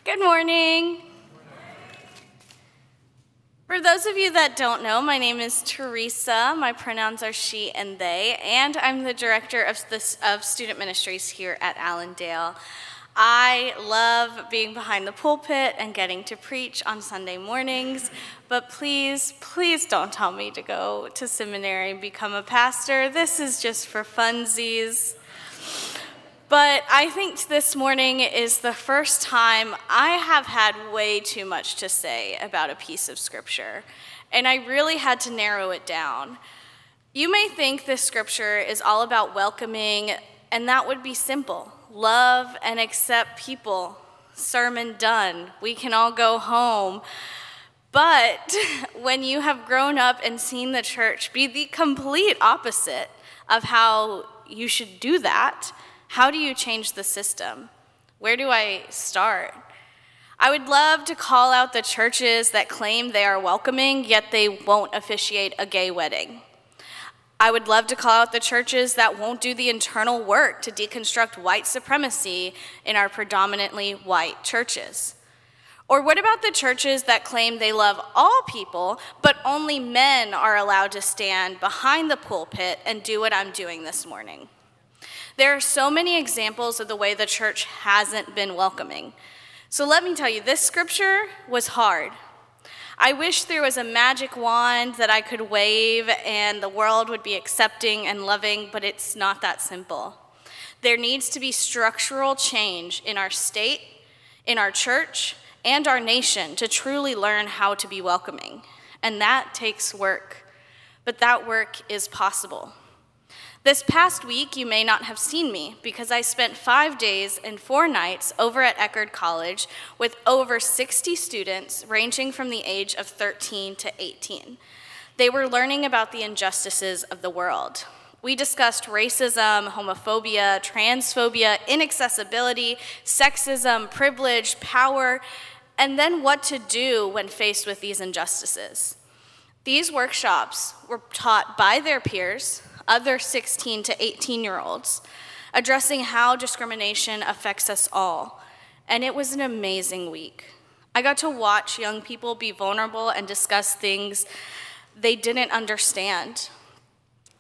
Good morning. For those of you that don't know, my name is Theresa. My pronouns are she and they, and I'm the director of student ministries here at Allendale. I love being behind the pulpit and getting to preach on Sunday mornings, but please don't tell me to go to seminary and become a pastor. This is just for funsies. But I think this morning is the first time I have had way too much to say about a piece of scripture, and I really had to narrow it down. You may think this scripture is all about welcoming, and that would be simple. Love and accept people. Sermon done. We can all go home. But when you have grown up and seen the church be the complete opposite of how you should do that, how do you change the system? Where do I start? I would love to call out the churches that claim they are welcoming, yet they won't officiate a gay wedding. I would love to call out the churches that won't do the internal work to deconstruct white supremacy in our predominantly white churches. Or what about the churches that claim they love all people, but only men are allowed to stand behind the pulpit and do what I'm doing this morning? There are so many examples of the way the church hasn't been welcoming. So let me tell you, this scripture was hard. I wish there was a magic wand that I could wave and the world would be accepting and loving, but it's not that simple. There needs to be structural change in our state, in our church, and our nation to truly learn how to be welcoming. And that takes work, but that work is possible. This past week, you may not have seen me because I spent 5 days and 4 nights over at Eckerd College with over 60 students ranging from the age of 13 to 18. They were learning about the injustices of the world. We discussed racism, homophobia, transphobia, inaccessibility, sexism, privilege, power, and then what to do when faced with these injustices. These workshops were taught by their peers, other 16 to 18-year-olds, addressing how discrimination affects us all. And it was an amazing week. I got to watch young people be vulnerable and discuss things they didn't understand.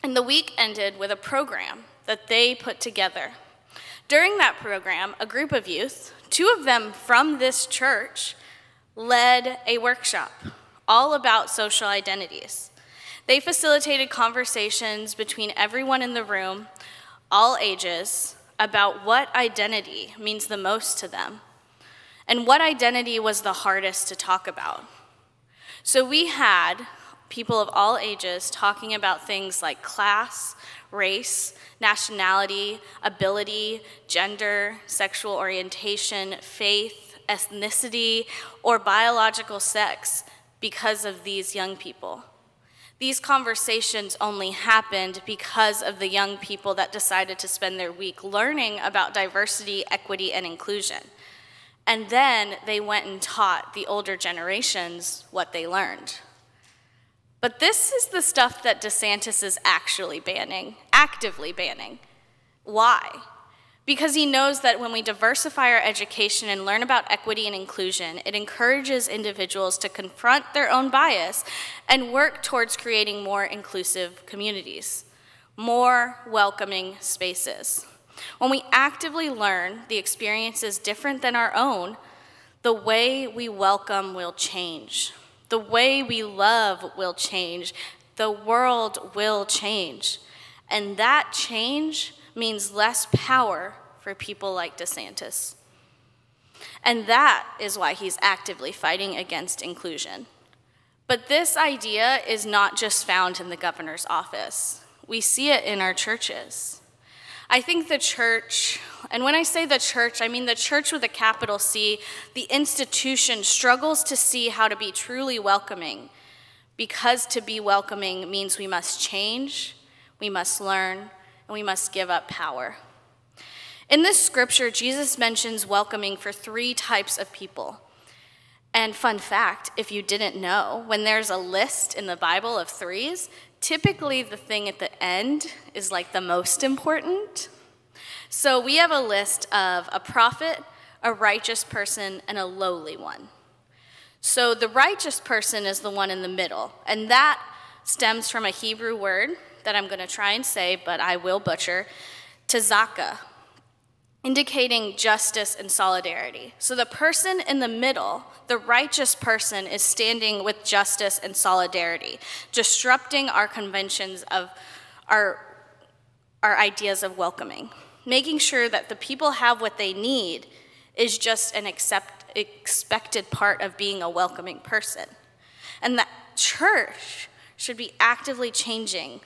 And the week ended with a program that they put together. During that program, a group of youth, 2 of them from this church, led a workshop all about social identities. They facilitated conversations between everyone in the room, all ages, about what identity means the most to them and what identity was the hardest to talk about. So we had people of all ages talking about things like class, race, nationality, ability, gender, sexual orientation, faith, ethnicity, or biological sex because of these young people. These conversations only happened because of the young people that decided to spend their week learning about diversity, equity, and inclusion. And then they went and taught the older generations what they learned. But this is the stuff that DeSantis is actually banning, actively banning. Why? Because he knows that when we diversify our education and learn about equity and inclusion, it encourages individuals to confront their own bias and work towards creating more inclusive communities, more welcoming spaces. When we actively learn the experiences different than our own, the way we welcome will change. The way we love will change. The world will change. And that change means less power for people like DeSantis. And that is why he's actively fighting against inclusion. But this idea is not just found in the governor's office. We see it in our churches. I think the church, and when I say the church, I mean the church with a capital C, the institution struggles to see how to be truly welcoming, because to be welcoming means we must change, we must learn, and we must give up power. In this scripture, Jesus mentions welcoming for 3 types of people. And fun fact, if you didn't know, when there's a list in the Bible of 3s, typically the thing at the end is like the most important. So we have a list of a prophet, a righteous person, and a lowly one. So the righteous person is the one in the middle, and that stems from a Hebrew word that I'm going to try and say, but I will butcher, tzedakah, indicating justice and solidarity. So the person in the middle, the righteous person, is standing with justice and solidarity, disrupting our conventions of our ideas of welcoming. Making sure that the people have what they need is just an expected part of being a welcoming person. And that church should be actively changing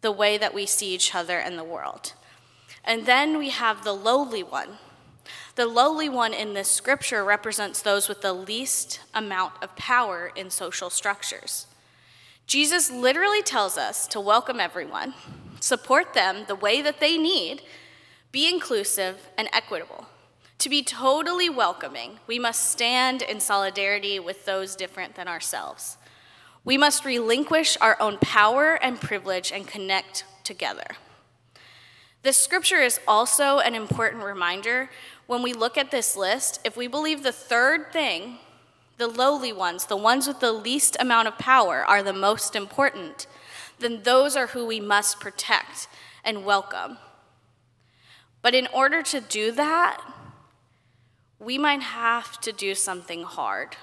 the way that we see each other and the world. And then we have the lowly one. The lowly one in this scripture represents those with the least amount of power in social structures. Jesus literally tells us to welcome everyone, support them the way that they need, be inclusive and equitable. To be totally welcoming, we must stand in solidarity with those different than ourselves. We must relinquish our own power and privilege and connect together. This scripture is also an important reminder when we look at this list. If we believe the third thing, the lowly ones, the ones with the least amount of power, are the most important, then those are who we must protect and welcome. But in order to do that, we might have to do something hard.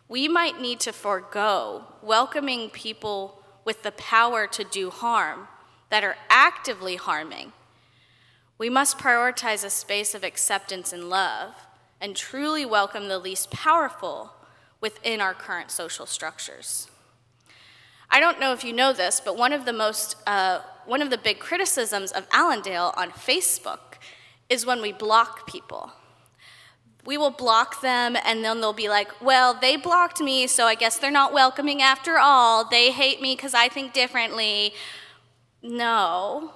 We might need to forego welcoming people with the power to do harm that are actively harming. We must prioritize a space of acceptance and love and truly welcome the least powerful within our current social structures. I don't know if you know this, but one of the big criticisms of Allendale on Facebook is when we block people. We will block them, and then they'll be like, well, they blocked me, so I guess they're not welcoming after all. They hate me because I think differently. No.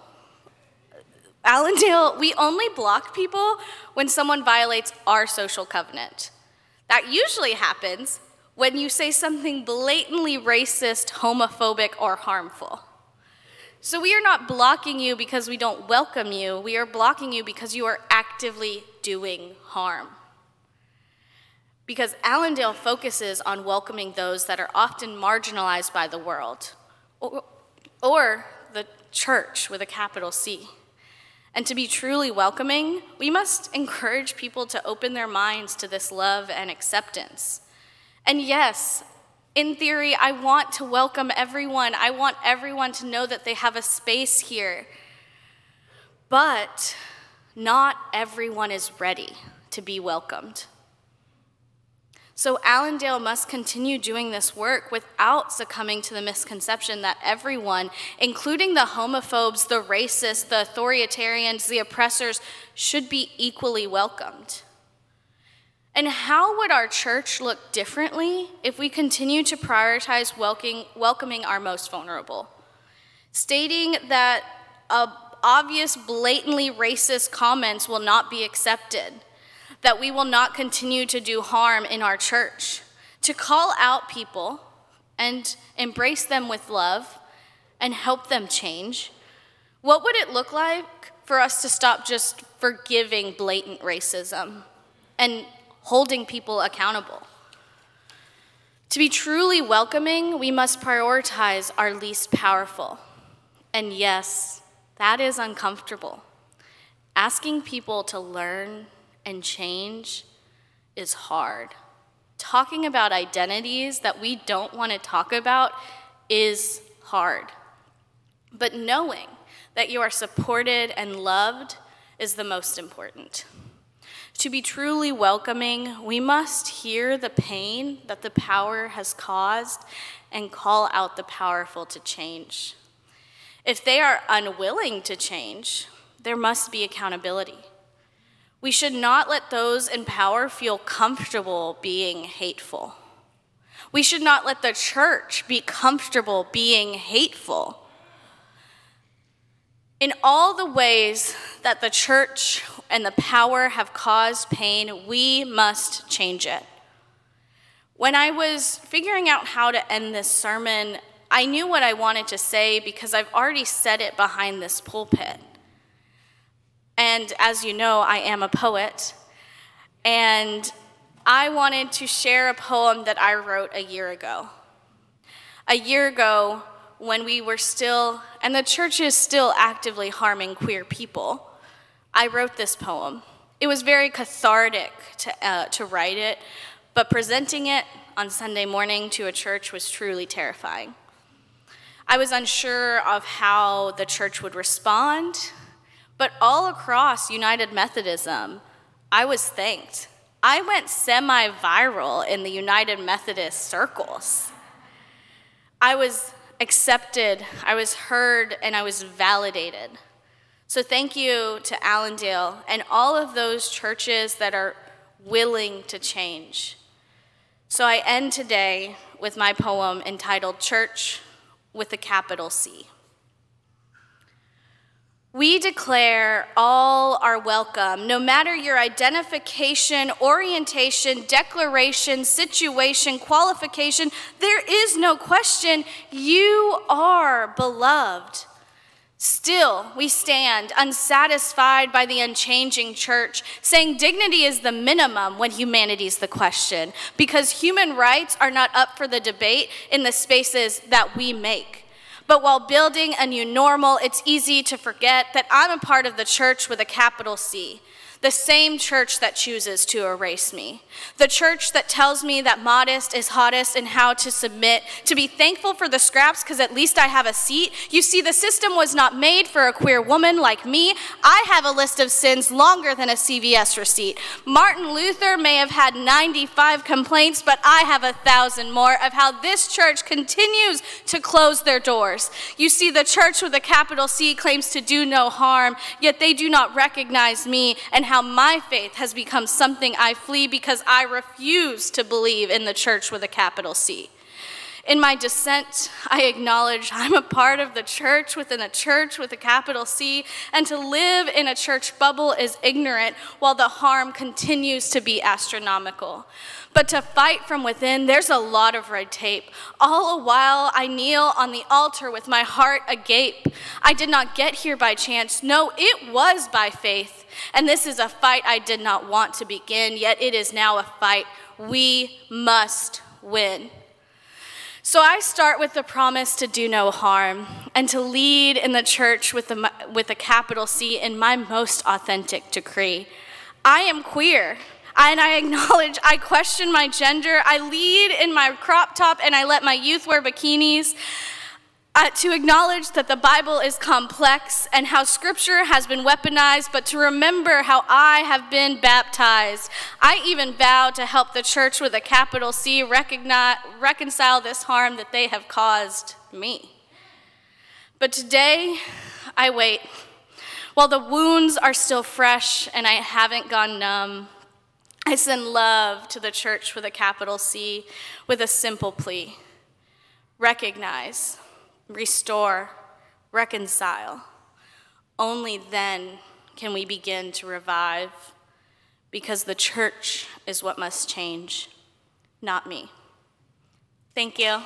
Allendale, we only block people when someone violates our social covenant. That usually happens when you say something blatantly racist, homophobic, or harmful. So we are not blocking you because we don't welcome you. We are blocking you because you are actively doing harm. Because Allendale focuses on welcoming those that are often marginalized by the world, or the church with a capital C. And to be truly welcoming, we must encourage people to open their minds to this love and acceptance. And yes, in theory, I want to welcome everyone. I want everyone to know that they have a space here. But not everyone is ready to be welcomed. So Allendale must continue doing this work without succumbing to the misconception that everyone, including the homophobes, the racists, the authoritarians, the oppressors, should be equally welcomed. And how would our church look differently if we continue to prioritize welcoming our most vulnerable? Stating that obvious, blatantly racist comments will not be accepted, that we will not continue to do harm in our church, to call out people and embrace them with love and help them change. What would it look like for us to stop just forgiving blatant racism and holding people accountable? To be truly welcoming, we must prioritize our least powerful. And yes, that is uncomfortable. Asking people to learn and change is hard. Talking about identities that we don't want to talk about is hard. But knowing that you are supported and loved is the most important. To be truly welcoming, we must hear the pain that the power has caused and call out the powerful to change. If they are unwilling to change, there must be accountability. We should not let those in power feel comfortable being hateful. We should not let the church be comfortable being hateful. In all the ways that the church and the power have caused pain, we must change it. When I was figuring out how to end this sermon, I knew what I wanted to say because I've already said it behind this pulpit. And as you know, I am a poet. And I wanted to share a poem that I wrote a year ago. A year ago, when we were still, and the church is still actively harming queer people, I wrote this poem. It was very cathartic to write it, but presenting it on Sunday morning to a church was truly terrifying. I was unsure of how the church would respond, but all across United Methodism, I was thanked. I went semi-viral in the United Methodist circles. I was accepted, I was heard, and I was validated. So thank you to Allendale and all of those churches that are willing to change. So I end today with my poem entitled Church with a capital C. We declare all are welcome, no matter your identification, orientation, declaration, situation, qualification. There is no question, you are beloved. Still, we stand unsatisfied by the unchanging church, saying dignity is the minimum when humanity is the question, because human rights are not up for the debate in the spaces that we make. But while building a new normal, it's easy to forget that I'm a part of the church with a capital C, the same church that chooses to erase me, the church that tells me that modest is hottest and how to submit, to be thankful for the scraps because at least I have a seat. You see, the system was not made for a queer woman like me. I have a list of sins longer than a CVS receipt. Martin Luther may have had 95 complaints, but I have 1,000 more of how this church continues to close their doors. You see, the church with a capital C claims to do no harm, yet they do not recognize me and how my faith has become something I flee because I refuse to believe in the church with a capital C. In my dissent, I acknowledge I'm a part of the church within a church with a capital C, and to live in a church bubble is ignorant while the harm continues to be astronomical. But to fight from within, there's a lot of red tape. All the while, I kneel on the altar with my heart agape. I did not get here by chance. No, it was by faith. And this is a fight I did not want to begin, yet it is now a fight we must win. So I start with the promise to do no harm and to lead in the church with a capital C in my most authentic decree. I am queer. And I acknowledge I question my gender. I lead in my crop top and I let my youth wear bikinis. To acknowledge that the Bible is complex and how Scripture has been weaponized, but to remember how I have been baptized. I even vow to help the church with a capital C reconcile this harm that they have caused me. But today, I wait. While the wounds are still fresh and I haven't gone numb, I send love to the church with a capital C with a simple plea. Recognize, restore, reconcile. Only then can we begin to revive, because the church is what must change, not me. Thank you.